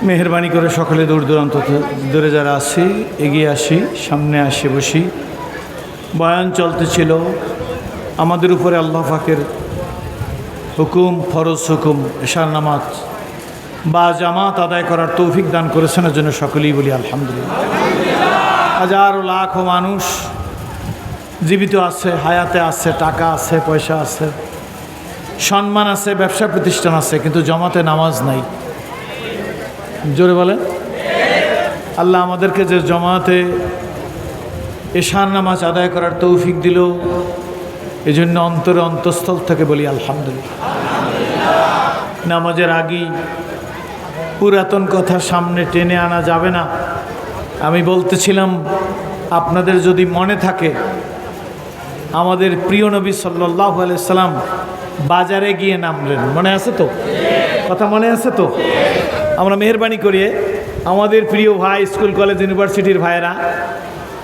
মেহেরবানি করে সকলে দূর দূরান্ত দূরে যারা আসি এগিয়ে আসি, সামনে আসি, বসি। বয়ান চলতেছিল, আমাদের উপরে আল্লাহ পাকের হুকুম, ফরজ হুকুম এশার নামাজ বা জামাত আদায় করার তৌফিক দান করেছেন, এর জন্য সকলেই বলি আলহামদুলিল্লাহ। হাজার লাখো মানুষ জীবিত আছে, হায়াতে আছে, টাকা আছে, পয়সা আছে, সম্মান আছে, ব্যবসা প্রতিষ্ঠান আছে, কিন্তু জমাতে নামাজ নাই। জোরে বলেন। আল্লাহ আমাদেরকে যে জমাতে এশার নামাজ আদায় করার তৌফিক দিল, এজন্য অন্তরে অন্তঃস্থল থেকে বলি আলহামদুলিল্লাহ। নামাজের আগেই পুরাতন কথা সামনে টেনে আনা যাবে না। আমি বলতেছিলাম, আপনাদের যদি মনে থাকে, আমাদের প্রিয় নবী সাল্লাল্লাহু আলাইহি সাল্লাম বাজারে গিয়ে নামলেন, মনে আছে তো? কথা মনে আছে তো? আমরা মেহেরবানি করিয়ে আমাদের প্রিয় ভাই, স্কুল কলেজ ইউনিভার্সিটির ভাইয়েরা,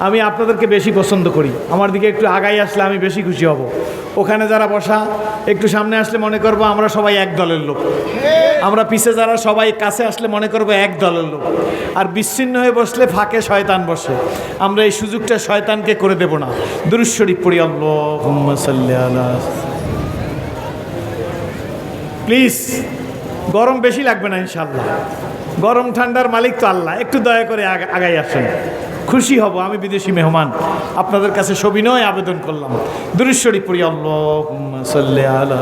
আমি আপনাদেরকে বেশি পছন্দ করি। আমার দিকে একটু আগাই আসলে আমি বেশি খুশি হব। ওখানে যারা বসা একটু সামনে আসলে মনে করবো আমরা সবাই এক দলের লোক, আমরা পিছে যারা সবাই কাছে আসলে মনে করবো এক দলের লোক। আর বিচ্ছিন্ন হয়ে বসলে ফাঁকে শয়তান বসে। আমরা এই সুযোগটা শয়তানকে করে দেব না। দুরূদ শরীফ পড়ি, আল্লাহুম্মা সাল্লি আলা। প্লিজ, গরম বেশি লাগবে না ইনশাআল্লাহ। গরম ঠান্ডার মালিক তো আল্লাহ। একটু দয়া করে আগাই আসেন, খুশি হব। আমি বিদেশি মেহমান, আপনাদের কাছে সবিনয় আবেদন করলাম। দুরূদ শরীফ পড়ি, আল্লাহুম্মা সাল্লি আলা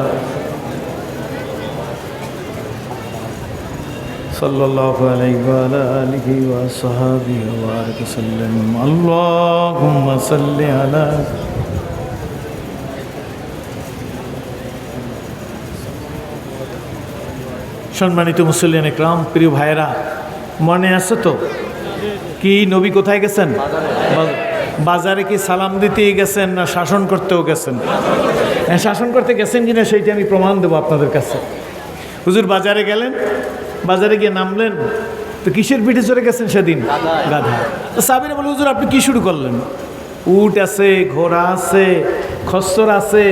সাল্লাল্লাহু আলাইহি ওয়া আলা আলিহি ওয়া সাহবিহি ওয়া বারাকা সাল্লাম। আল্লাহুম্মা সাল্লি আলা। সম্মানিত মুসল্লিয়ান ইকরাম, প্রিয় ভাইয়েরা, মনে আছে তো কি নবী কোথায় গেছেন? বাজারে কি সালাম দিতেই গেছেন না শাসন করতেও গেছেন? হ্যাঁ, শাসন করতে গেছেন কিনা সেইটা আমি প্রমাণ দেবো আপনাদের কাছে। হুজুর বাজারে গেলেন, বাজারে গিয়ে নামলেন, তো কিসের পিঠে চড়ে গেছেন সেদিন? গাধা। তো সাহাবীরা বলে, হুজুর আপনি কি শুরু করলেন? উট আছে, ঘোড়া আছে, খচ্চর আছে,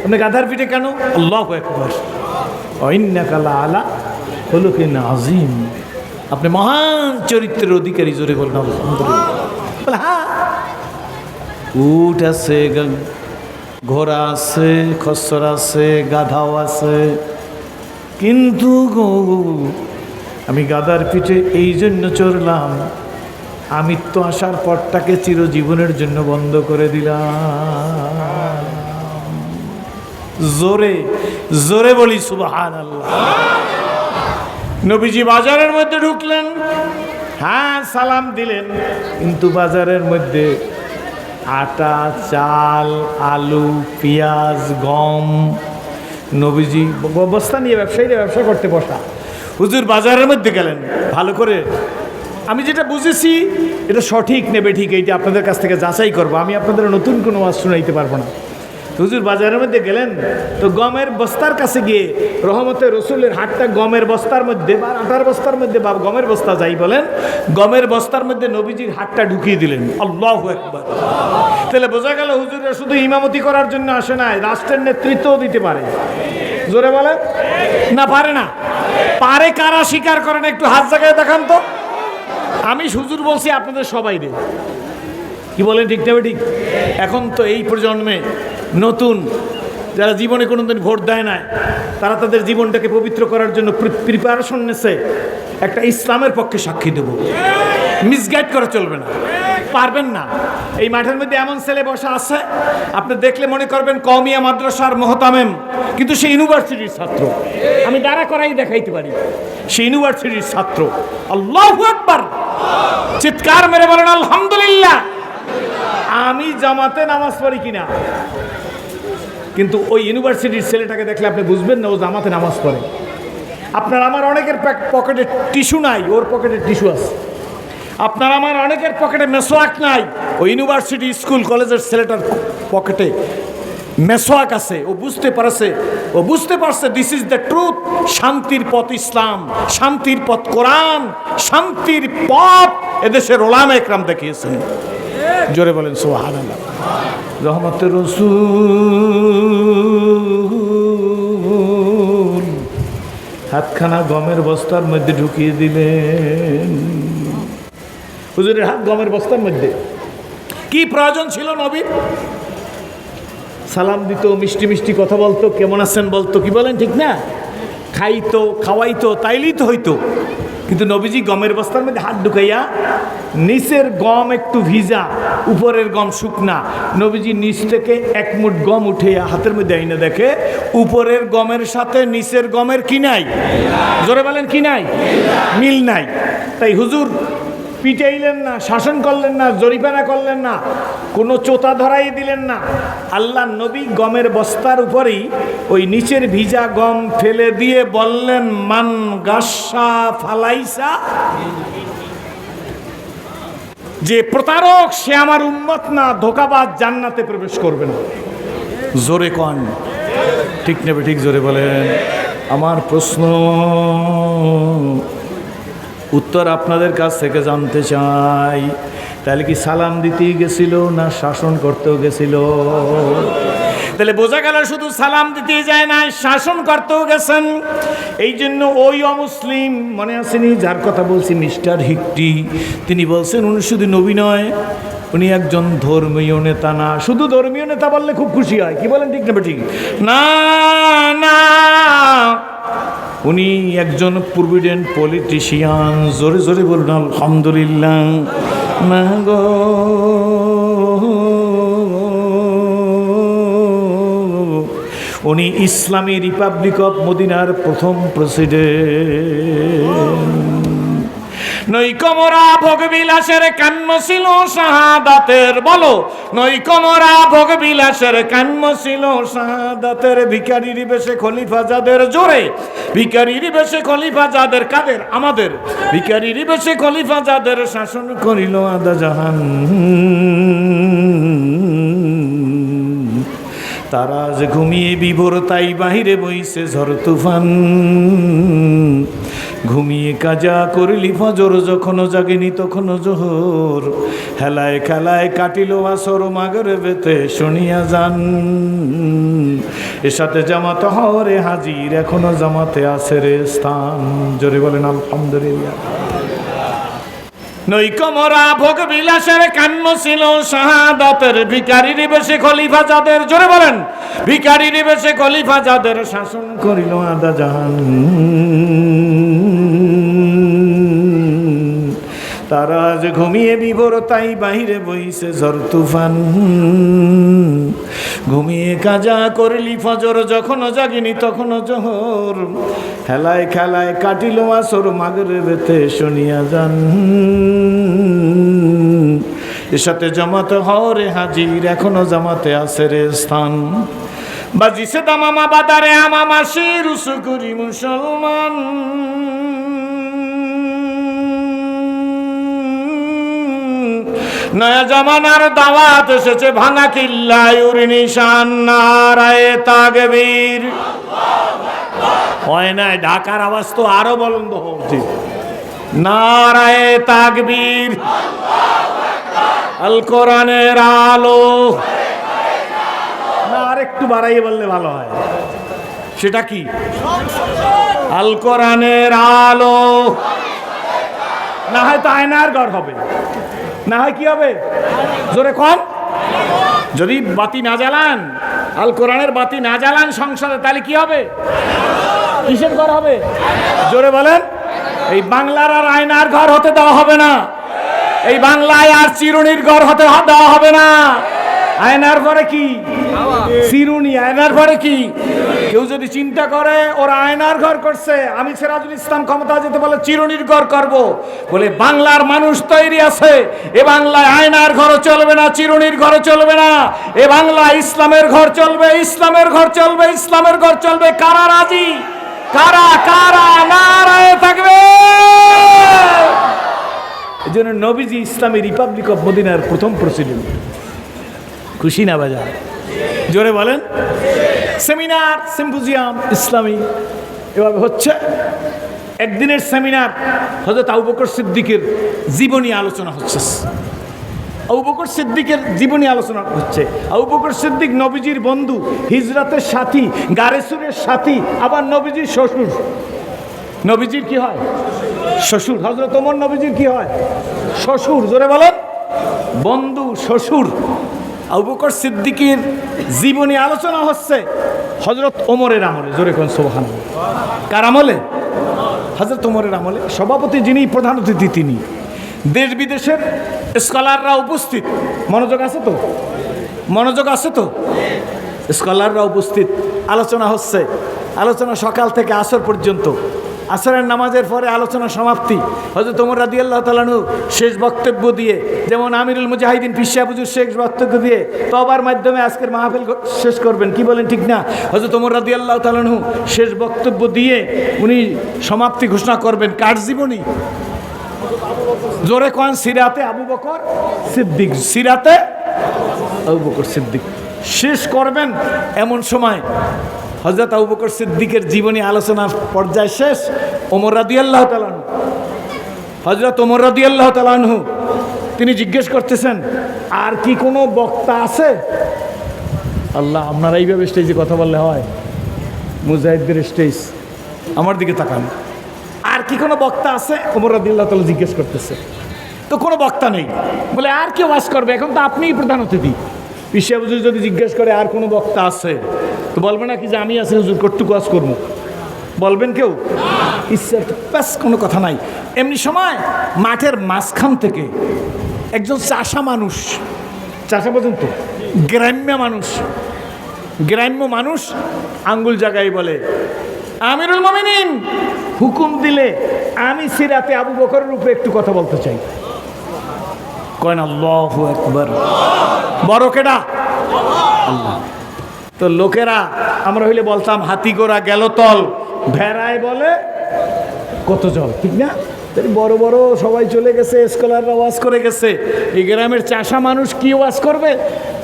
আপনি গাধার পিঠে কেন? আল্লাহু আকবার। ইন্নাকা লাআলা খুলুকিন আযীম। আপনি মহান চরিত্রের অধিকারী। জোরে বলেন আলহামদুলিল্লাহ। বলে হ্যাঁ, উট আছে, ঘোড়া আছে, খচ্চর আছে, গাধাও আছে, কিন্তু আমি গাধার পিঠে এই জন্য চড়লাম, আমৃত্যু আসার পরটাকে চিরজীবনের জন্য বন্ধ করে দিলাম। জোরে জোরে বলি সুবহানাল্লাহ। নবীজি বাজারের মধ্যে ঢুকলেন, হ্যাঁ সালাম দিলেন, কিন্তু বাজারের মধ্যে আটা, চাল, আলু, পেঁয়াজ, গম, নবীজি বস্তা নিয়ে ব্যবসায়ীরা ব্যবসা করতে বসা। হুজুর বাজারের মধ্যে গেলেন। ভালো করে আমি যেটা বুঝেছি এটা সঠিক নেবে ঠিক, এইটা আপনাদের কাছ থেকে যাচাই করবো। আমি আপনাদের নতুন কোনো ওয়াজ শুনাইতে পারবো না। হুজুর বাজারের মধ্যে গেলেন, তো গমের বস্তার কাছে গিয়ে রহমতের রসুলের হাতটা গমের বস্তার মধ্যে বা আটার বস্তার মধ্যে বা গমের বস্তা যাই বলেন, গমের বস্তার মধ্যে নবীজির হাতটা ঢুকিয়ে দিলেন। আল্লাহু আকবার। তাহলে বোঝা গেল হুজুররা শুধু ইমামতি করার জন্য আসে নাই, রাষ্ট্রের নেতৃত্বও দিতে পারে। জোরে বলে না পারে না? পারে। কারা স্বীকার করেন একটু হাত জায়গায় দেখান তো। আমি হুজুর বলছি আপনাদের সবাই রে, কি বলেন ঠিক না ঠিক? এখন তো এই প্রজন্মে নতুন যারা জীবনে কোনোদিন ভোট দেয় না, তারা তাদের জীবনটাকে পবিত্র করার জন্য প্রিপারেশন নিয়েছে। একটা ইসলামের পক্ষে সাক্ষী দেব, মিসগাইড করা চলবে না, পারবেন না। এই মাঠের মধ্যে এমন ছেলে বসা আছে, আপনি দেখলে মনে করবেন কওমিয়া মাদ্রাসার মোহতামেম, কিন্তু সে ইউনিভার্সিটির ছাত্র। আমি দাঁড়া করাই দেখাইতে পারি, সে ইউনিভার্সিটির ছাত্র। আল্লাহু আকবার। চিৎকার মেরে বলেন আলহামদুলিল্লাহ। আমি জামাতে নামাজ পড়ি কিনা, কিন্তু ওই ইউনিভার্সিটির ছেলেটাকে দেখলে আপনি বুঝবেন না ও জামাতে নামাজ পড়ে। আপনার আমার অনেকের পকেটে টিস্যু নাই, ওর পকেটে টিস্যু আছে। আপনার আমার অনেকের পকেটে মেসোয়াক নাই, ওই ইউনিভার্সিটি স্কুল কলেজের ছেলেটার পকেটে মেসোয়াক আছে। ও বুঝতে পারছে দিস ইজ দ্য ট্রুথ। শান্তির পথ ইসলাম, শান্তির পথ কোরআন, শান্তির পথ এদেশের ওলামা একরাম দেখিয়েছেন। জোরে বলেন সুবহানাল্লাহ। রহমতের রসুল হাতখানা গমের বস্তার মধ্যে ঢুকিয়ে দিলেন। হুজুরের হাত গমের বস্তার মধ্যে। কি প্রয়োজন ছিল নবীর? সালাম দিত, মিষ্টি মিষ্টি কথা বলতো, কেমন আছেন বলতো, কি বলেন ঠিক না? খাইতো, খাওয়াইতো, তাইলেই তো হইতো। কিন্তু নবীজি গমের বস্তার মধ্যে হাত ঢুকাইয়া, নিচের গম একটু ভিজা, উপরের গম শুকনা, নবীজি নিচ থেকে এক মুঠ গম উঠেয়া হাতের মধ্যে আইনা দেখে উপরের গমের সাথে নিচের গমের কি নাই? জোরে বলেন কি নাই? মিল নাই। তাই হুজুর পিটাইলেন না, শাসন করলেন না, জরিমানা করলেন না, কোনো চোতা ধরাই দিলেন না। আল্লাহ নবী গমের বস্তার উপরেই ওই নিচের ভিজা গম ফেলে দিয়ে বললেন, মান গাসা ফালাইসা, যে প্রতারক সে আমার উম্মত না, ধোঁকাবাজ জান্নাতে প্রবেশ করবে না। জোরে কন ঠিক নেবে, ঠিক জোরে বলেন। আমার প্রশ্ন, উত্তর আপনাদের কাছ থেকে জানতে চাই, তাহলে কি সালাম দিতেই গেছিল না শাসন করতেও গেছিল? তাহলে বোঝা গেল শুধু সালাম দিতেই যায় না, শাসন করতেও গেছেন। এই জন্য ওই অমুসলিম মনে আসেনি যার কথা বলছি, মিস্টার হিকটি, তিনি বলছেন উনি শুধু নবী নয়, উনি একজন ধর্মীয় নেতা না। শুধু ধর্মীয় নেতা বললে খুব খুশি হয়, কি বলেন ঠিক না ঠিক? না না, উনি একজন প্রভিডেন্ট পলিটিশিয়ান। জোরে জোরে বলুন আলহামদুলিল্লাহ। না গো, উনি ইসলামী রিপাবলিক অফ মদিনার প্রথম প্রেসিডেন্ট। নৈকমরা ভোগবিলাসের কান্ম ছিল শাহাদাতের, বলো নৈকমরা ভোগবিলাসের কান্ম ছিল শাহাদাতের। ভিখারির বেশে খলিফা যাদের, জোরে, ভিখারির বেশে খলিফা যাদের, কাদের? আমাদের। ভিখারির বেশে খলিফা যাদের, শাসন করিল আদা জাহান। তারা যে ঘুমিয়ে বিভোর, তাই বাহিরে বইছে ঝড় তুফান। ঘুমিয়ে কাজা করলি ফজর, যখন জাগিনি তখন জোহর। হেলায় খেলায় কাটিল আসর, মাগরিবেতে শুনিয়া যান। এর সাথে জামাত হরে হাজির, এখনো জামাতে আছে রে স্থান। জোরে বলেন আলহামদুলিল্লাহ। নৈকমরা ভোগ বিলাসের কান্ম ছিল শাহাদাতের। ভিখারির বেশে খলিফা যাদের, জোরে বলেন, ভিখারির বেশে খলিফা যাদের, শাসন করিল আদা জাহান। তারা আজ ঘুমিয়ে বিভোর, তাই বাহিরে বইছে ঝড় তুফান। ঘুমিয়ে কাজা করলি ফজর, যখন জাগিনি তখন জোহর। হেলায় খেলায় কাটিল আসর, মাগরিবেতে শুনিয়া যান। এর সাথে জামাত হরে হাজির, এখনো জামাতে আছে রে স্থান। বাজিছে দামামা বাদারে আমামা, সে রুসু করি মুসলমান। নয়া জামানার দাওয়াত এসেছে, ভাঙা কিল্লায় উরি নিশান। নারায়ে তাকবীর, হয় না? ঢাকার আওয়াজ তো আরো বলন্দ হওয়া উচিত। নারায়ে তাকবীর, আল কোরআনের আলো। না, আর একটু বাড়াইয়ে বললে ভালো হয়। সেটা কি? আল কোরআনের আলো। না হয় তো আয়নার ঘর হবে, না হয় কি হবে? জোরে কম। যদি বাতি না জ্বালান, আল কোরআনের বাতি না জ্বালান সংসদে, তাহলে কি হবে? কিসের ঘর হবে? জোরে বলেন। এই বাংলার আর আয়নার ঘর হতে দেওয়া হবে না। এই বাংলায় আর চিরুনির ঘর হতে দেওয়া হবে না। আয়নার পরে কি? চিরুনি। আয়নার পরে কি? কেউ যদি চিন্তা করে ওরা আয়নার ঘর করছে, আমি সিরাজুল ইসলাম ক্ষমতা যেতে বলে চিরুনির ঘর করব, বলে বাংলার মানুষ তৈরি আছে। এ বাংলায় আয়নার ঘরও চলবে না, চিরুনির ঘরও চলবে না। এ বাংলায় ইসলামের ঘর চলবে, ইসলামের ঘর চলবে, ইসলামের ঘর চলবে। কারা রাজি? কারা কারা? নারায়ে তাকবীর। এই জন্য নবীজি ইসলামী রিপাবলিক অফ মদিনার প্রথম প্রেসিডেন্ট। খুশি না বাজার? জোরে বলেন। সেমিনার, সিম্পোজিয়াম ইসলামী এভাবে হচ্ছে। একদিনের সেমিনার, হযরত আবু বকর সিদ্দিকের জীবনী আলোচনা হচ্ছে। আবু বকর সিদ্দিকের জীবনী আলোচনা হচ্ছে। আবু বকর সিদ্দিক নবীজির বন্ধু, হিজরতের সাথী, গারে সুরের সাথী, আবার নবীজির শ্বশুর। নবীজির কি হয়? শ্বশুর। হযরত ওমর নবীজির কি হয়? শ্বশুর। জোরে বলেন। বন্ধু, শ্বশুর। আবু বকর সিদ্দিকের জীবনী আলোচনা হচ্ছে হযরত ওমরের আমলে। জোরে কোন সুবহানাল্লাহ। কার আমলে? হযরত ওমরের আমলে। সভাপতি যিনি, প্রধান অতিথি তিনি। দেশ বিদেশের স্কলাররা উপস্থিত। মনোযোগ আছে তো? মনোযোগ আছে তো? স্কলাররা উপস্থিত। আলোচনা হচ্ছে। আলোচনা সকাল থেকে আসর পর্যন্ত। আসরের নামাজের পরে আলোচনা সমাপ্তি। হযরত ওমর রাদিয়াল্লাহু তাআলা আনহু শেষ বক্তব্য দিয়ে, যেমন আমিরুল মুজাহিদিন পীর সাহেব হুজুর শেষ বক্তব্য দিয়ে তওবার মাধ্যমে আজকের মাহফিল শেষ করবেন। কি বলেন, ঠিক না? হযরত ওমর রাদিয়াল্লাহু তাআলা আনহু শেষ বক্তব্য দিয়ে উনি সমাপ্তি ঘোষণা করবেন। কার জীবনী? জোরে কোন সিরাতে আবু বকর সিদ্দিক। সিরাতে আবু বকর সিদ্দিক শেষ করবেন। এমন সময় হযরত আবু বকর সিদ্দিকের জীবনী আলোচনার পর্যায় শেষ। ওমর রাদিয়াল্লাহু তাআলা আনহু, হযরত ওমর রাদিয়াল্লাহু তাআলা আনহু তিনি জিজ্ঞেস করতেছেন, আর কি কোনো বক্তা আছে? আল্লাহ, আপনারা এইভাবে স্টেজে কথা বললে হয়? মুজাহিদদের স্টেজ। আমার দিকে তাকান। আর কি কোনো বক্তা আছে? ওমর রাদিয়াল্লাহু তাআলা জিজ্ঞেস করতেছে। তো কোনো বক্তা নেই। বলে, আর কে ওয়াজ করবে? এখন তো আপনিই প্রধান অতিথি। পীর সাহেব হুজুর যদি জিজ্ঞেস করে আর কোনো বক্তা আছে, তো বলবে না কি যে আমি আছি হুজুর, কটুকু ওয়াজ করবো? বলবেন কেউ? ইচ্ছা ব্যাস, কোনো কথা নাই। এমনি সময় মাঠের মাঝখান থেকে একজন চাষা মানুষ, চাষা পর্যন্ত গ্রাম্য মানুষ আঙ্গুল জাগাই বলে, আমিরুল মুমিনিন, হুকুম দিলে আমি সিরাতে আবু বকরের উপরে একটু কথা বলতে চাই। কয় না আল্লাহু আকবার। বড় কেডা? আল্লাহ। তো লোকেরা, আমরা হইলে বলতাম হাতি গোড়া গেল তল, ভেড়ায় বলে কত জল, ঠিক না? বড় বড় সবাই চলে গেছে, স্কলাররা ওয়াজ করে গেছে। এই গ্রামের চাষা মানুষ কি ওয়াজ করবে?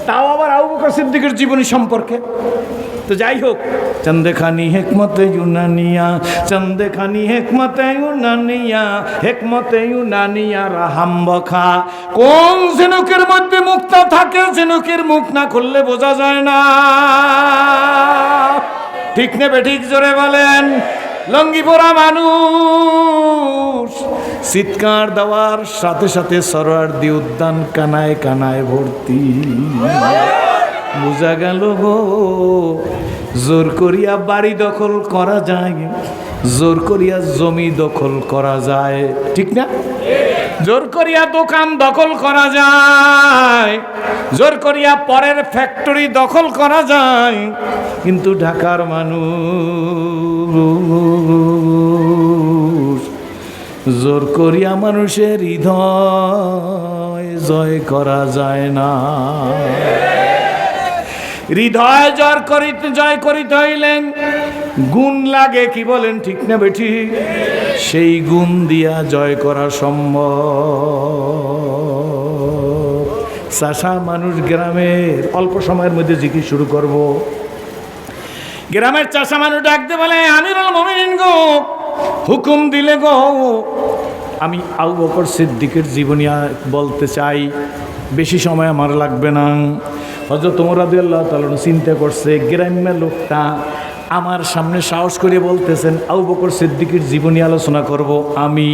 তাও আবার আবু বকর সিদ্দিকের জীবনী সম্পর্কে। তো যাই হোক, চন্দেখানি হেকমতে ইউনানিয়া, চন্দেখানি হেকমতে ইউনানিয়া, হেকমতে ইউনানিয়া রাহাম বখা। কোন ঝিনুকের মধ্যে মুক্তা থাকে, ঝিনুকের মুখ না খুললে বোঝা যায় না। ঠিক নেবে ঠিক? জোরে বলেন। লঙ্গি পরা মানুষ চিৎকার দেওয়ার সাথে সাথে সরোয়ার্দী উদ্যান কানায় কানায় ভর্তি। বোঝা গেল গো, জোর করিয়া বাড়ি দখল করা যায়, জোর করিয়া জমি দখল করা যায়, ঠিক না? জোর করিয়া দোকান দখল করা যায়, জোর করিয়া পরের ফ্যাক্টরি দখল করা যায়, কিন্তু ঢাকার মানুষ জোর করিয়া মানুষের হৃদয় জয় করা যায় না। হৃদয় জয় করিতে হইলেন গুণ লাগে। কি বলেন, ঠিক না বেঠি? সেই গুণ দিয়া জয় করা সম্ভব। চাষা মানুষ গ্রামের, অল্প সময়ের মধ্যে জিকির শুরু করব। গ্রামের চাষা মানুষ ডাকতে বলে, আমিরুল মুমিনিন গো, হুকুম দিলে গো, আমি আবু বকর সিদ্দিকের জীবনী বলতে চাই, বেশি সময় আমার লাগবে না। হযরত ওমর রাদিয়াল্লাহু তাআলা চিন্তা করছে, গ্রাম্য লোকটা আমার সামনে সাহস করে বলতেছেন আবু বকর সিদ্দিকের জীবনী আলোচনা করব, আমি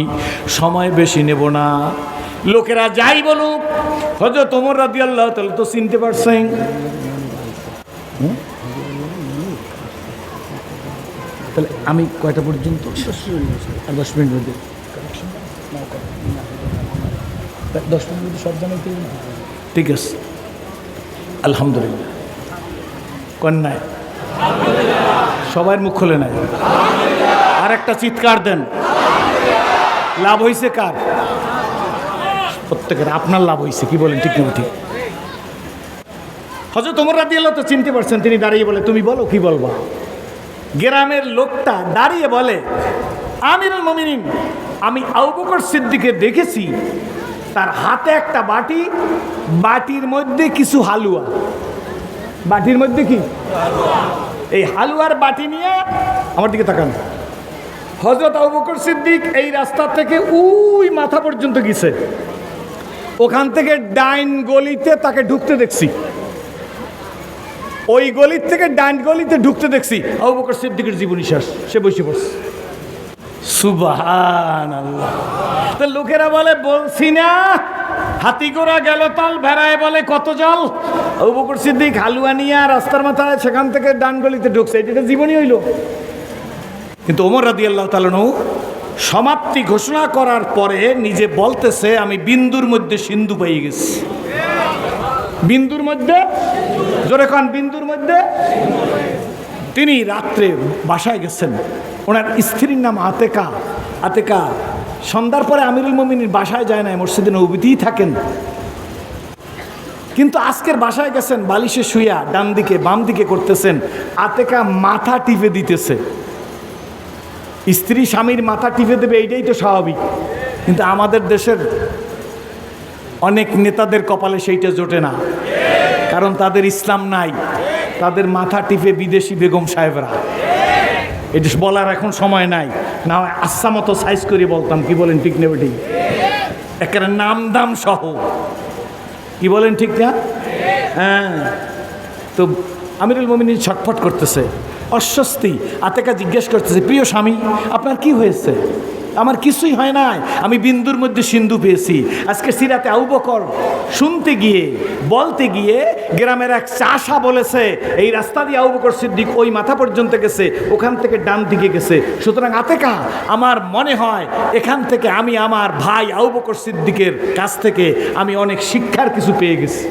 সময় বেশি নেব না। লোকেরা যাই বলুক, হযরত ওমর রাদিয়াল্লাহু তাআলা তো চিনতে পারছেন। তাহলে আমি কয়টা পর্যন্ত? 10 মিনিট মধ্যে 10 মিনিট মধ্যে সব জানাইতে, ঠিক আছে? আলহামদুলিল্লাহ। কন্যায় সবাই মুখ খুলে নাই, আর একটা চিৎকার দেন। লাভ হয়েছে কার? প্রত্যেকের। আপনার লাভ হয়েছে। কি বলেন, ঠিক না? ঠিক। হযরত ওমর রাদিয়াল্লাহু তাআলা চিনতে পারছেন। তিনি দাঁড়িয়ে বলে, তুমি বলো কি বলবা? গ্রামের লোকটা দাঁড়িয়ে বলে, আমিরুল মুমিনিন, আমি আবু বকর সিদ্দিককে দেখেছি, তার হাতে একটা বাটি, বাটির মধ্যে কিছু হালুয়া। বাটির মধ্যে কি? এই হালুয়ার বাটি নিয়ে আমার দিকে তাকান। হযরত আবু বকর সিদ্দিক এই রাস্তা থেকে ওই মাথা পর্যন্ত গেছে, ওখান থেকে ডাইন গলিতে তাকে ঢুকতে দেখছি। ওই গলির থেকে ডাইন গলিতে ঢুকতে দেখছি। আবু বকর সিদ্দিকের জীবনী শেষ, সে বসে পড়ছে। সুবহানাল্লাহ। তো লোকেরা বলে বলছি না, হাতি ঘোড়া গেল তাল, ভেড়ায় বলে কত জল। আবু বকর সিদ্দিক হালুয়া নিয়ে রাস্তার মাথায় সেখান থেকে ডান গলিতে ঢুকছে, এটা জীবনই হইল। কিন্তু ওমর রাদিয়াল্লাহু তাআলা আনহু সমাপ্তি ঘোষণা করার পরে নিজে বলতেছে, আমি বিন্দুর মধ্যে সিন্ধু পেয়ে গেছি। বিন্দুর মধ্যে, জোরে কান, বিন্দুর মধ্যে। তিনি রাত্রে বাসায় গেছেন, ওনার স্ত্রীর নাম আতেকা। আতেকা সন্ধ্যার পরে আমিরুল মুমিনিন বাসায় যায় না, মসজিদে নববীতেই থাকেন। কিন্তু আজকের বাসায় গেছেন, বালিশে শুইয়া ডান দিকে বাম দিকে করতেছেন, আতেকা মাথা টিপে দিতেছে। স্ত্রী স্বামীর মাথা টিপে দেবে, এইটাই তো স্বাভাবিক। কিন্তু আমাদের দেশের অনেক নেতাদের কপালে সেইটা জোটে না, কারণ তাদের ইসলাম নাই। তাদের মাথা টিপে বিদেশি বেগম সাহেবরা। এটা বলার এখন সময় নাই, না হয় আচ্ছা মতো সাইজ করে বলতাম। কি বলেন, ঠিক নেবে? ঠিক, একেবারে নাম দাম সহ। কি বলেন, ঠিক না? হ্যাঁ। তো আমিরুল মুমিনিন ছটফট করতেছে, অস্বস্তি। আতেকা জিজ্ঞেস করতেছে, প্রিয় স্বামী আপনার কি হয়েছে? আমার কিছুই হয় নাই, আমি বিন্দুর মধ্যে সিন্ধু পেয়েছি। আজকে সিরাতে আবু বকর শুনতে গিয়ে, বলতে গিয়ে গ্রামের এক চাষা বলেছে, এই রাস্তা দিয়ে আবু বকর সিদ্দিক ওই মাথা পর্যন্ত গেছে, ওখান থেকে ডান দিকে গেছে। সুতরাং আতেকা, আমার মনে হয় এখান থেকে আমি আমার ভাই আবু বকর সিদ্দিকের কাছ থেকে আমি অনেক শিক্ষার কিছু পেয়ে গেছি।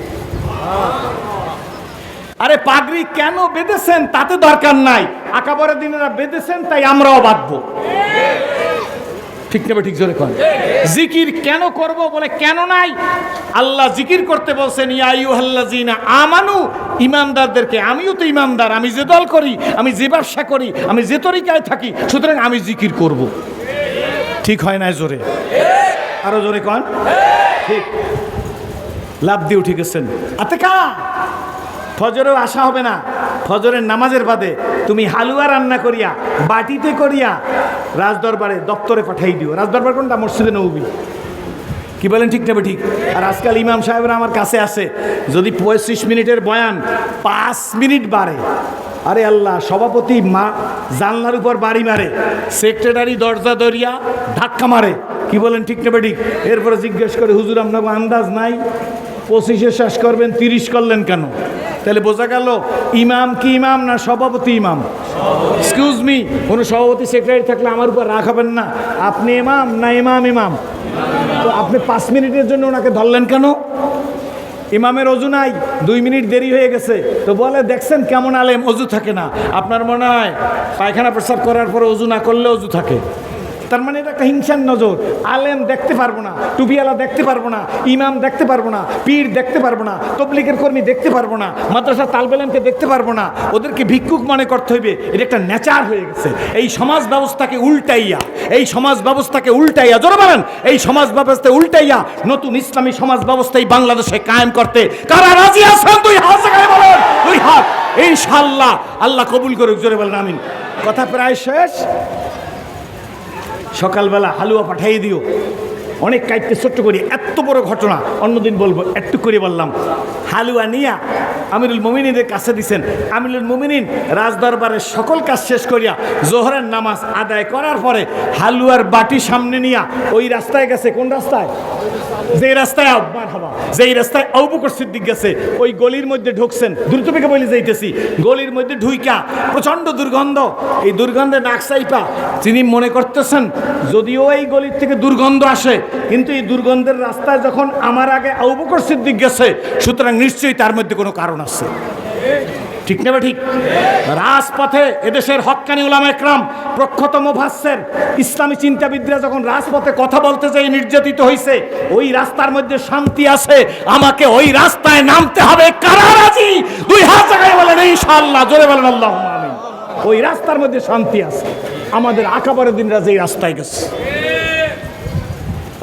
আরে পাগড়ি কেন বেঁধেছেন তাতে দরকার নাই, আকাবরের দিনেরা বেঁধেছেন তাই আমরাও বাঁধবো। ঠিক নেবে? ঠিক, জোরে কর। জিকির কেন করব বলে কেন নাই, আল্লাহ জিকির করতে বলছেন, ইয়া আইয়ুহাল্লাযীনা আমানু, ইমানদারদেরকে। আমিও তো ইমানদার, আমি যে দল করি, আমি যে ব্যবসা করি, আমি যে তরিকায় থাকি, সুতরাং আমি জিকির করব। ঠিক হয় না? জোরে, আরো জোরে কন। ঠিক। লাভ দিয়ে উঠে গেছেন। আতেকা, ফজরেও আসা হবে না, ফজরের নামাজের বাদে তুমি হালুয়া রান্না করিয়া বাটিতে করিয়া রাজদরবারে দপ্তরে পাঠাই দিও। রাজদরবার কোনটা? মসজিদে নববী। কি বলেন, ঠিক নেবে? ঠিক। আর আজকাল ইমাম সাহেবরা আমার কাছে আসে, যদি 25 মিনিটের বয়ান 5 মিনিট বাড়ে, আরে আল্লাহ, সভাপতি মা জানলার উপর বাড়ি মারে, সেক্রেটারি দরজা দরিয়া ধাক্কা মারে। কি বলেন, ঠিক নেবে? ঠিক। এরপরে জিজ্ঞেস করে, হুজুর আপনাকে আন্দাজ নাই, 25-এ শেষ করবেন, 30 করলেন কেন? তাহলে বোঝা গেল ইমাম কি ইমাম না সভাপতি ইমাম? এক্সকিউজ মি, কোনো সভাপতি সেক্রেটারি থাকলে আমার উপর রাগ হবেন না। আপনি ইমাম না ইমাম? ইমাম। তো আপনি 5 মিনিটের জন্য ওনাকে ধরলেন কেন? ইমামের অজু নাই, 2 মিনিট দেরি হয়ে গেছে, তো বলে দেখছেন কেমন আলেম, অজু থাকে না। আপনার মনে হয় পায়খানা প্রস্রাব করার পরে অজু না করলে অজু থাকে? তার মানে এটা একটা হিংসার নজর। আলেম দেখতে পারবো না, টুপিওয়ালা দেখতে পারবো না, ইমাম দেখতে পারবো না, পীর দেখতে পারবো না, তবলিগের কর্মী দেখতে পারবো না, মাদ্রাসার তালবেলামকে দেখতে পারবো না, ওদেরকে ভিক্ষুক মনে করতে হইবে। এটা একটা নেচার হয়ে গেছে। এই সমাজ ব্যবস্থাকে উল্টাইয়া, এই সমাজ ব্যবস্থাকে উল্টাইয়া, জোরে বলেন, এই সমাজ ব্যবস্থা উল্টাইয়া নতুন ইসলামী সমাজ ব্যবস্থাই বাংলাদেশে কায়েম করতে কারা রাজি আছেন? 2 হাত জায়গায় বলেন, 2 হাত। ইনশাআল্লাহ আল্লাহ কবুল করুক, জোরে বলেন আমিন। কথা প্রায় শেষ। সকালবেলা হালুয়া পাঠিয়ে দিও, অনেক কাইটকে ছোট্ট করি, এত বড় ঘটনা অন্যদিন বলবো, একটু করে বললাম। হালুয়া নিয়া আমিরুল মুমিনিনের কাছে দিছেন। আমিরুল মুমিনিন রাজদরবারের সকল কাজ শেষ করিয়া জোহরের নামাজ আদায় করার পরে হালুয়ার বাটি সামনে নিয়া ওই রাস্তায় গেছে। কোন রাস্তায়? যেই রাস্তায় যেই রাস্তায় আবু বকর সিদ্দিক গেছে, ওই গলির মধ্যে ঢুকছেন। দ্রুত বেগে বলে যাইতেছি, গলির মধ্যে ঢুইকা প্রচণ্ড দুর্গন্ধ। এই দুর্গন্ধে নাক চাইপা তিনি মনে করতেছেন, যদিও এই গলির থেকে দুর্গন্ধ আসে, কিন্তু এই দুর্গন্ধের রাস্তায় যখন আমার আগে আবু বকর সিদ্দিক গেছে, সুতরাং নিশ্চয়ই তার মধ্যে কোনো কারণ আছে। ঠিক না? ঠিক। রাজপথে এদেশের হক্কানি উলামা একরাম, প্রখ্যাত মুফাসসির, ইসলামী চিন্তাবিদরা যখন রাজপথে কথা বলতে যাই নির্যাতিত হয়েছে, ওই রাস্তার মধ্যে শান্তি আছে, আমাকে ওই রাস্তায় নামতে হবে। কারা রাজি? 2 হাত জায়গায় বলেন ইনশাআল্লাহ, জোরে বলেন আল্লাহুম্মা আমিন। ওই রাস্তার মধ্যে শান্তি আছে। আমাদের আকাবরের দিনরা যেই রাস্তায় গেছে,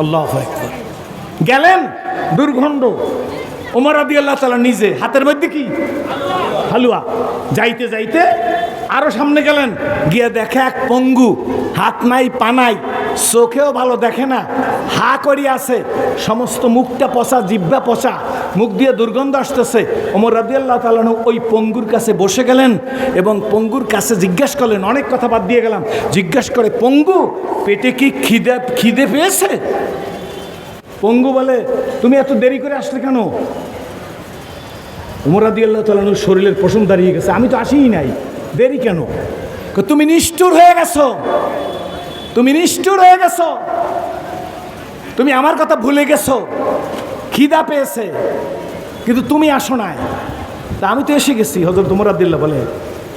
আল্লাহু আকবার, গেলেন দুর্গন্ধ। ওমর রাদিয়াল্লাহু তাআলা নিজে হাতের মধ্যে কি? হালুয়া। যাইতে যাইতে আরো সামনে গেলেন, গিয়ে দেখে এক পঙ্গু, হাত নাই পা নাই, চোখেও ভালো দেখে না, হা করি আছে, সমস্ত মুখটা পচা, জিহ্বা পচা, মুখ দিয়ে দুর্গন্ধ আসতেছে। ওমর রাদিয়াল্লাহু তাআলা আনহু ওই পঙ্গুর কাছে বসে গেলেন এবং পঙ্গুর কাছে জিজ্ঞেস করলেন, অনেক কথা বাদ দিয়ে গেলাম, জিজ্ঞেস করে, পঙ্গু পেটে কি খিদে পেয়েছে? পঙ্গু বলে, তুমি এত দেরি করে আসলে কেন? ওমর রাদিয়াল্লাহু তাআলা আনহুর শরীরের পশম দাঁড়িয়ে গেছে, আমি তো আসিই নাই, দেরি কেন? তুমি নিষ্ঠুর হয়ে গেছো, তুমি নিষ্ঠুর হয়ে গেছো, তুমি আমার কথা ভুলে গেছো, খিদা পেয়েছে কিন্তু তুমি আসো নাই। তা আমি তো এসে গেছি। হযরত ওমর রাদিয়াল্লাহু বলে,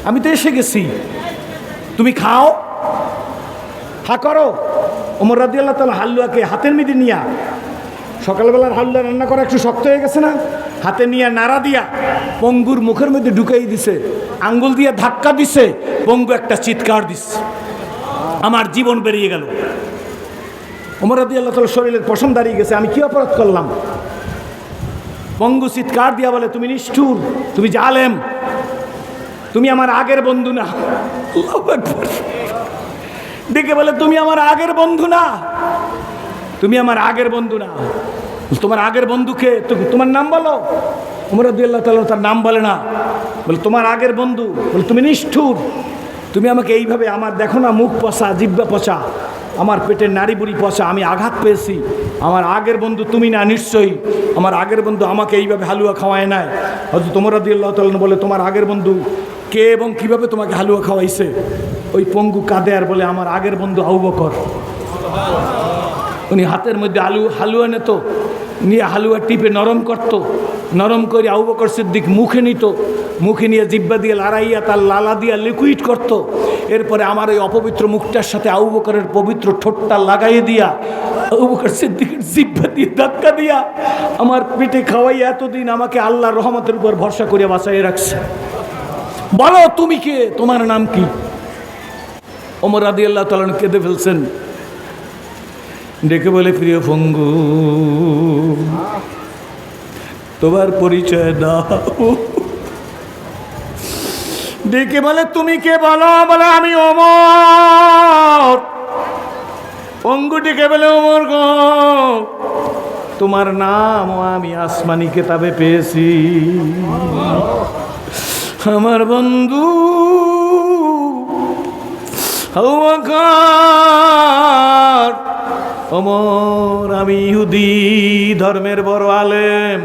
আমি তো এসে গেছি, তুমি খাও, হা করো। ওমর রাদিয়াল্লাহু তাআলা হালুয়াকে হাতের মধ্যে নিয়া, সকালবেলার হালুয়া রান্না করা একটু শক্ত হয়ে গেছে না, হাতে নিয়ে নাড়া দিয়া পঙ্গুর মুখের মধ্যে ঢুকাই দিছে, আঙ্গুল দিয়ে ধাক্কা দিছে, পঙ্গু একটা চিৎকার দিছে, আমার জীবন বেরিয়ে গেল। ওমর রাদিয়াল্লাহু তাআলা শরীরের পশম দাঁড়িয়ে গেছে, আমি কি অপরাধ করলাম? পঙ্গু চিৎকার দিয়া বলে, তুমি নিষ্ঠুর, তুমি জালেম, তুমি আমার আগের বন্ধু না। আল্লাহু আকবার। দেখে বলে, তুমি আমার আগের বন্ধু না, তুমি আমার আগের বন্ধু না। তোমার আগের বন্ধুকে, তোমার নাম বলো। ওমর রাদিয়াল্লাহু তাআলা তার নাম বলে না, বলে তোমার আগের বন্ধু, বলে তুমি নিষ্ঠুর, তুমি আমাকে এইভাবে, আমার দেখো না মুখ পচা, জিহ্বা পচা, আমার পেটের নাড়ি বুড়ি পচা, আমি আঘাত পেয়েছি, আমার আগের বন্ধু তুমি না, নিশ্চয়ই আমার আগের বন্ধু আমাকে এইভাবে হালুয়া খাওয়ায় নাই। হয়তো ওমর রাদিয়াল্লাহু তাআলা বলে, তোমার আগের বন্ধু কে এবং কিভাবে তোমাকে হালুয়া খাওয়াইছে? ওই পঙ্গু কাঁদে আর বলে, আমার আগের বন্ধু আবু বকর। উনি হাতের মধ্যে হালুয়া নিত, নিয়ে হালুয়া টিপে নরম করত, নরম করে আবু বকর সিদ্দিক মুখে নিত, মুখে নিয়ে জিব্বা দিয়ে লাড়াইয়া তার লালা দিয়া লিকুইড করত। এরপরে আমার ওই অপবিত্র মুখটার সাথে আবু বকরের পবিত্র ঠোঁটটা লাগাইয়ে দিয়া আবু বকর সিদ্দিকের জিব্বা দিয়ে ধাক্কা দিয়া আমার পেটে খাওয়াইয়া এতদিন আমাকে আল্লাহর রহমতের উপর ভরসা করে বাঁচাইয়ে রাখছে। বলো তুমি কে, তোমার নাম কি? ওমর রাদিয়াল্লাহু তাআলা কেঁদে ফেলছেন, ডেকে বলে, প্রিয় পঙ্গু, তোমার পরিচয় দাও। ডেকে বলে, তুমি কে বলো? বলে, আমি ওমর। পঙ্গু ডেকে বলে, ওমর গো, তোমার নাম আমি আসমানি কিতাবে পেয়েছি, আমার বন্ধু আবু বকর। ওমর, আমি ইহুদি ধর্মের বড় আলেম,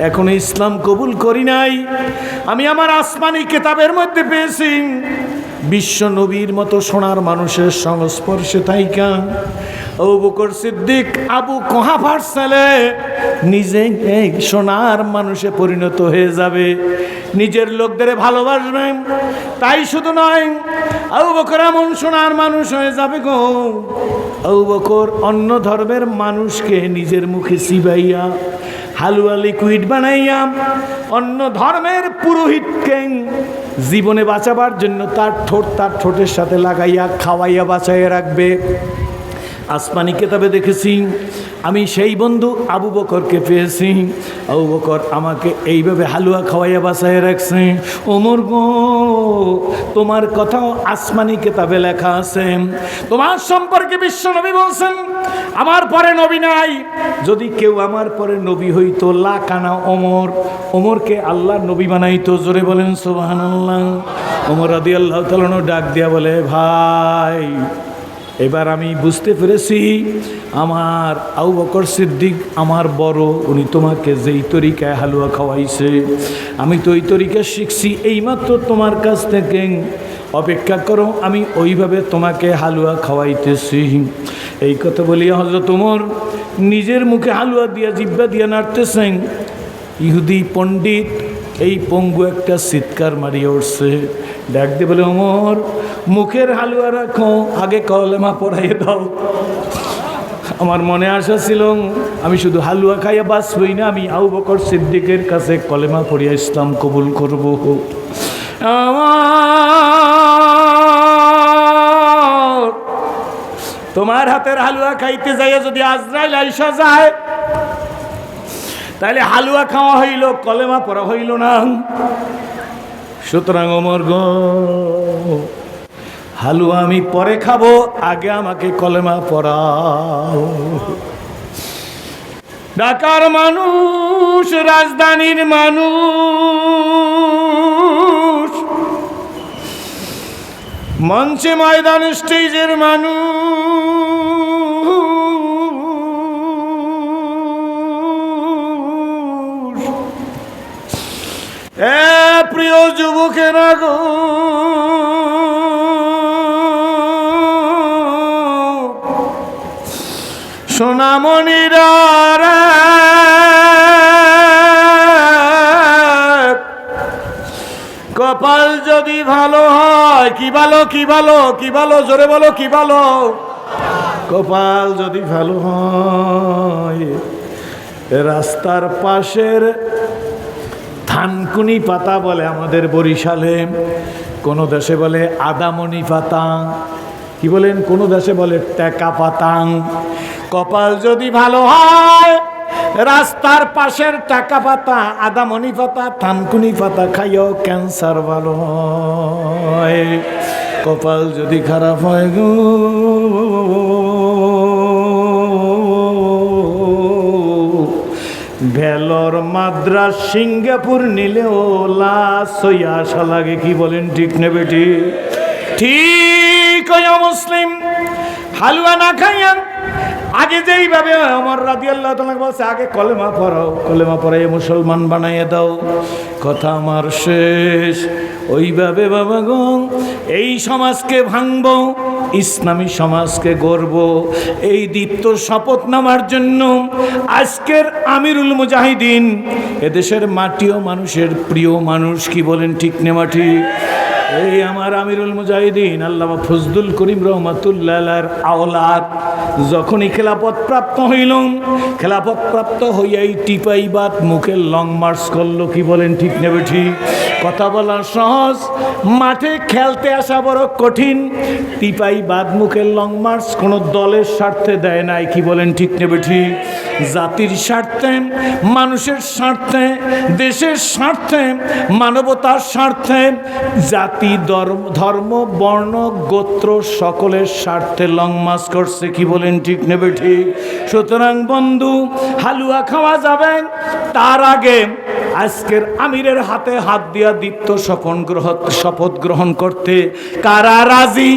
এখনো ইসলাম কবুল করি নাই, আমি আমার আসমানি কিতাবের মধ্যে পেয়েছি, বিশ্ব নবীর মতো সোনার মানুষের সংস্পর্শে থাইকা আবু বকর সিদ্দিক আবু কুহাফার ছেলে নিজে এক সোনার মানুষে পরিণত হয়ে যাবে, নিজের লোকদের ভালোবাসবে। তাই শুধু নয়, আবু বকর এমন সোনার মানুষ হয়ে যাবে গো, আবু বকর অন্য ধর্মের মানুষকে নিজের মুখে চিবাইয়া হালুয়া লিকুইড বানাইয়া অন্য ধর্মের পুরোহিতকে জীবনে বাঁচাবার জন্য তার ঠোঁটের সাথে লাগাইয়া খাওয়াইয়া বাঁচাইয়া রাখবে। আসমানি কিতাবে দেখেছি, আমি সেই বন্ধু আবু বকরকে পেয়েছি, আবু বকর আমাকে এইভাবে হালুয়া খাওয়াইয়া বাঁচাইয়া রাখছে। ওমর গো, তোমার কথাও আসমানি কিতাবে লেখা আছে, তোমার সম্পর্কে বিশ্ব নবী বলছেন, আমার পরে নবী নাই, যদি কেউ আমার পরে নবী হইতো লাকানা ওমর, ওমরকে আল্লাহ নবী বানাইতো। জোরে বলেন সুবহানাল্লাহ। ওমর রাদিয়াল্লাহু তাআলা ডাক দিয়া বলে, ভাই, এবার আমি বুঝতে পেরেছি, আমার আবু বকর সিদ্দিক আমার বড়, উনি তোমাকে যেই তরিকায় হালুয়া খাওয়াইছে, আমি তো ওই তরিকা শিখছি এইমাত্র তোমার কাছ থেকে, অপেক্ষা করো, আমি ওইভাবে তোমাকে হালুয়া খাওয়াইতেছি। এই কথা বলিয়া হযরত ওমর নিজের মুখে হালুয়া দিয়া জিব্বা দিয়া নাড়তেছেন। ইহুদি পণ্ডিত এই পঙ্গু একটা চিৎকার মারিয়ে উঠছে, ডাক দিয়ে বলে, ওমর, মুখের হালুয়া রাখো, আগে কলেমা পড়াইয়ে দাও। আমার মনে আশা ছিল আমি শুধু হালুয়া খাইয়া বাঁচবই না, আমি আবু বকর সিদ্দিকের কাছে কলেমা পড়িয়া ইসলাম কবুল করব। তোমার হাতের হালুয়া খাইতে যাইয়া যদি আজরাইল আইসা যায়, তাহলে হালুয়া খাওয়া হইল, কলেমা পড়া হইল না। সুতরাং ওমর গো, হালুয়া আমি পরে খাবো, আগে আমাকে কলেমা পড়াও। ঢাকার মানুষ, রাজধানীর মানুষ, মঞ্চে ময়দান স্টেজের মানুষ, প্রিয় যুবকেরা গো, সোনামণিরা রে, কপাল যদি ভালো হয়, কি ভালো, কি ভালো, কি ভালো, জোরে বলো, কি ভালো, কপাল যদি ভালো হয়, রাস্তার পাশের থানকুনি পাতা বলে আমাদের বরিশালে, কোন দেশে বলে আদামনি পাতা, কি বলেন, কোন দেশে বলে টেকা পাতা। কপাল যদি ভালো হয়, রাস্তার পাশের টাকা পাতা, আদামনি পাতা, থানকুনি পাতা খাইও ক্যান্সার ভালো হয়। কপাল যদি খারাপ হয় গো, ভেলোর, মাদ্রাস, সিঙ্গাপুর নিলেও লাশ হইয়া আসা লাগে। কি বলেন, ঠিক নেবে? ঠিক মুসলিম হালুয়া না খাইয়া আগে যেইভাবে ওমর রাদিয়াল্লাহু তাআলা বলছে, আগে কলেমা পড়াও, কলেমা পড়াই মুসলমান বানাইয়ে দাও। কথা আমার শেষ। ওইভাবে বাবা গো এই সমাজকে ভাঙব, ইসলামী সমাজকে গড়ব। এই দীপ্ত শপথ নামার জন্য আজকের আমিরুল মুজাহিদিন, এদেশের মাটি ও মানুষের প্রিয় মানুষ। কি বলেন, ঠিক নেমা ঠিক? এই আমার আমিরুল মুজাহিদিন আল্লামা ফজলুল করিম রহমাতুল্লাহ আলাইহির আওলাদ যখনই খেলাফত প্রাপ্ত হইল, খেলাফত প্রাপ্ত হইয়াই টিপাইবাদ মুখে লং মার্চ করলো। কি বলেন, ঠিক নেবে ঠিক? কথা বলা সহজ, মাঠে খেলতে আসা বড় কঠিন। টিপাইবাদ মুখে লং মার্চ কোনো দলের স্বার্থে দেয় নাই। কি বলেন, ঠিক নেবে ঠিক? জাতির স্বার্থে, মানুষের স্বার্থে, দেশের স্বার্থে, মানবতার স্বার্থে, জাতি, ধর্ম, বর্ণ, গোত্র সকলের স্বার্থে লং মার্চ করছে। কি বলেন, ঠিক নেবে ঠিক? সুতরাং বন্ধু, হালুয়া খাওয়া যাবে, তার আগে আজকের আমিরের হাতে হাত দিয়া দীপ্ত শপথ গ্রহণ করতে কারা রাজি?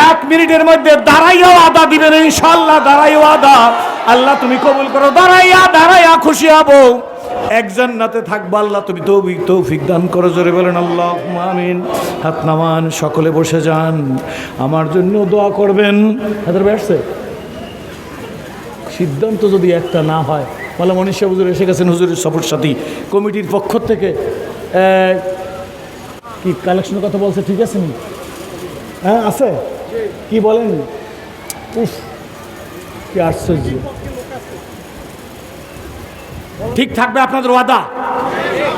1 মিনিটের মধ্যে দাঁড়াইয়া আদা দিবেন ইনশাআল্লাহ। দাঁড়াইয়া আদা, আল্লাহ তুমি কবুল করো। দাঁড়াইয়া খুশি হব, এক জান্নাতে থাকবো। আল্লাহ তুমি তৌফিক দান করো। জোরে বলেন আল্লাহুম্মা আমিন। হাত নামান, সকলে বসে যান, আমার জন্য দোয়া করবেন। হাতের ব্যাটছে সিদ্ধান্ত যদি একটা না হয়, বলে মনীষা হুজুর এসে গেছেন, হুজুরের সফর সাথী কমিটির পক্ষ থেকে কি কালেকশনের কথা বলছে, ঠিক আছে? হ্যাঁ আছে, কি বলেন? উফ, কি আশ্চর্য। ঠিক থাকবে আপনাদের ওয়াদা?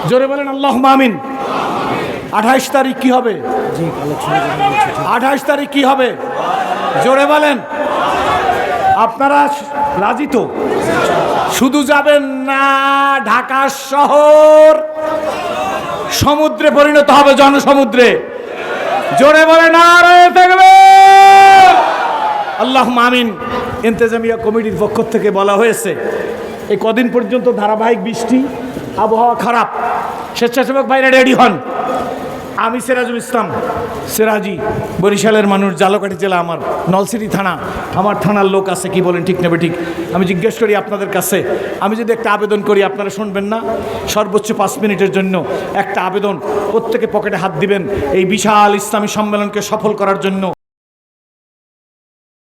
জোরে বলেন আল্লাহুম্মা আমিন। 28 তারিখ কি হবে? 28 তারিখ কি হবে? জোরে বলেন। আপনারা রাজি তো? শুধু যাবেন না, ঢাকা শহর সমুদ্রে পরিণত হবে, জনসমুদ্রে। জোরে বলে নারে তাকবীর, আল্লাহুম্মা আমিন। ইন্তেজামিয়া কমিটির পক্ষ থেকে বলা হয়েছে, এই কদিন পর্যন্ত ধারাবাহিক বৃষ্টি, আবহাওয়া খারাপ, স্বেচ্ছাসেবক ভাইরা রেডি হন। আমি সিরাজুল ইসলাম, সিরাজি, বরিশালের মানুষ, জালকাঠি জেলা আমার, নলছিটি থানা, আমার থানার লোক আছে। কি বলেন, ঠিক নেবে ঠিক? আমি জিজ্ঞেস করি আপনাদের কাছে, আমি যদি একটা আবেদন করি আপনারা শুনবেন না? সর্বোচ্চ 5 মিনিটের জন্য একটা আবেদন, প্রত্যেকে পকেটে হাত দিবেন। এই বিশাল ইসলামী সম্মেলনকে সফল করার জন্য